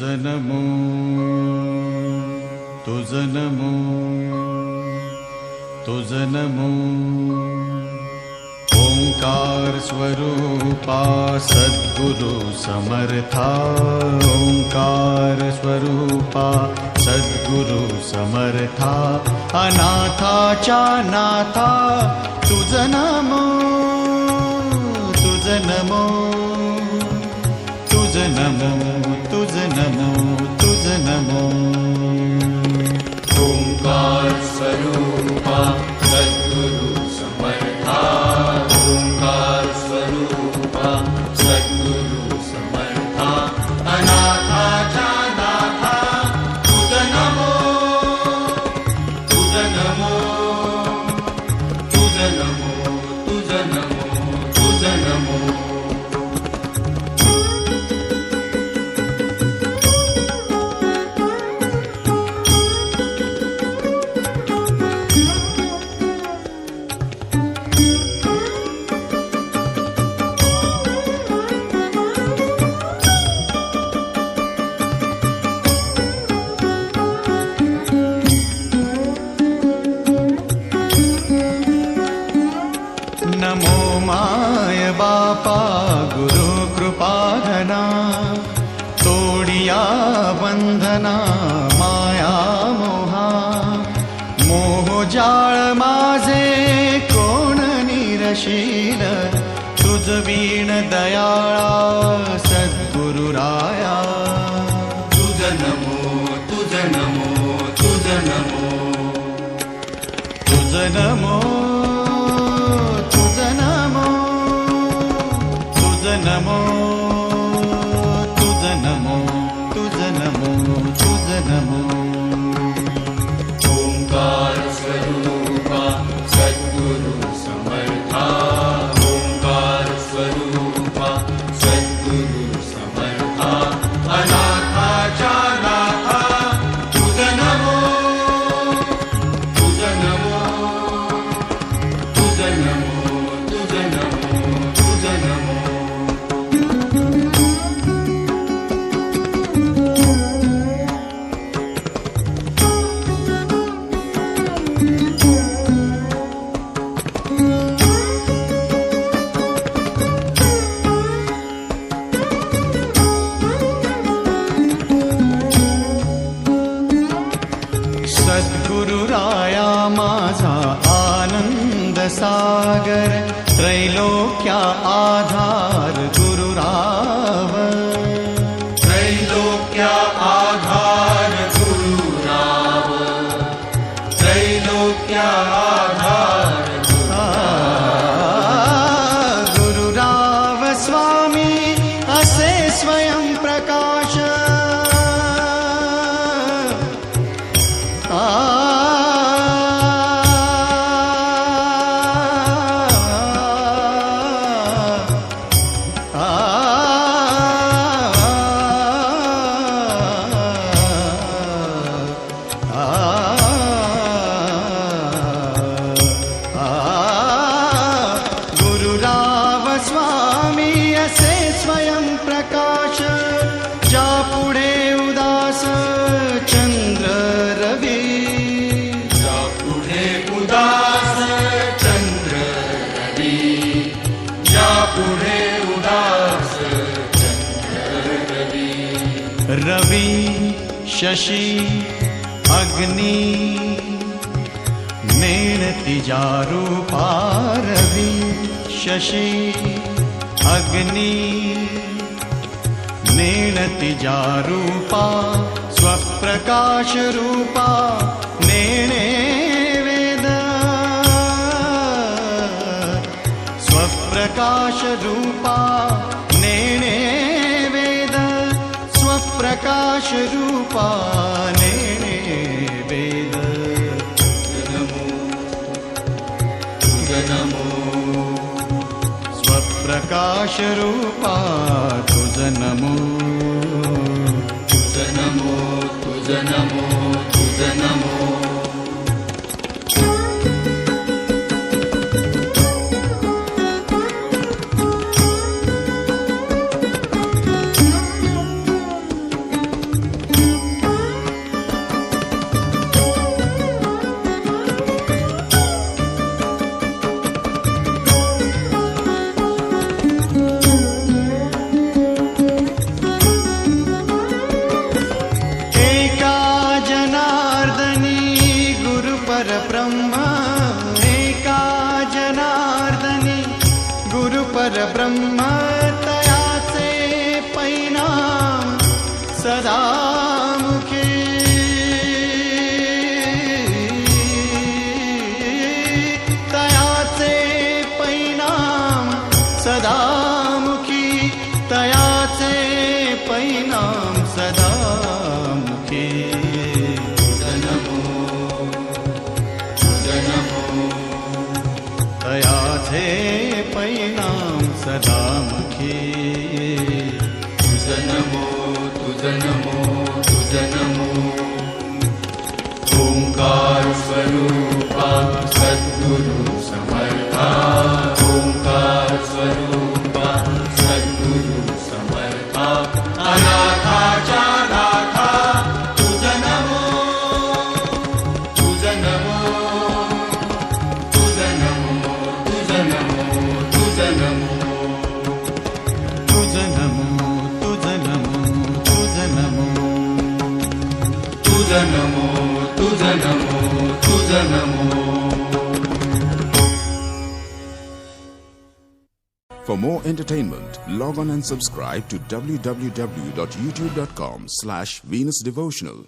नमो तुझ नमो तुझ नमो ओंकार स्वरूपा सद्गुरु समर्था ओंकार स्वरूपा सद्गुरु समर्था अनाथाच्या नाथा तुझ नमो तुझ नमो तुझ नमो तुझ नमो तुझ नमो ओंकार स्वरूपा सद्गुरु समर्था ओंकार स्वरूपा सद्गुरु समर्था अनाथाच्या नाथा तुझ नमो तुझ नमो तुझ नमो तुझ नमो तुझ नमो नमो माय बापा गुरु कृपाघना तोडिया बंधना माया मोहा मोहजाळ माझे कोण निरशील तुझ वीण दयाळा सद्गुरुराया तुझ नमो तुझ नमो तुझ नमो तुझ नमो तुझ नमो तुझ नमो तुझ नमो तुझ नमो तुझ नमो ओंकार स्वरूपा सद्गुरु समर्था ओंकार स्वरूपा सद्गुरु समर्था अनाथाच्या नाथा तुझ नमो तुझ नमो तुझ नमो तुझ नमो तुझ नमो सद्गुरुराया माझा आनंद सागर त्रैलोक्या आधार गुरुराव त्रैलोक्या आधार गुरुराव त्रैलोक्या आधार गुरुराव स्वामी असे स्वयं प्रकाश गुरुराव स्वामी असे स्वयं प्रकाश ज्या पुढे उदास चंद्र रवी या पुढे उदास चंद्र रवी या पुढे उदास चंद्र रवी रवी शशी अग्नि नेणती रूपा रवी शशी अग्नि नेणती रूपा स्वप्रकाश रूपा नेणे वेद स्वप्रकाश रूपा नेणे वेद स्वप्रकाश रूपा नेणे वेद तुझ नमो स्वप्रकाश रूपा तुझ नमो तुझ नमो तुझ नमो तुझ नमो परब्रह्म तयाचे परिणाम सदामुखी तयाचे परिणाम सदामुखी तयाचे परिणाम सदामुखी तयाचे परिणाम सदामुखी तुझ नमो तुझ नमो तुझ नमो ओंकार स्वरूपा सद्गुरु समर्था ओंकार स्वरूपा सद्गुरु समर्था अनाथाच्या नाथा तुझ नमो तुझ नमो तुझ नमो तुझ नमो तुझ नमो तुझ नमो तुझ नमो तुझ नमो तुझ नमो तुझ नमो तुझ नमो. For more entertainment, log on and subscribe to www.youtube.com/Venus Devotional.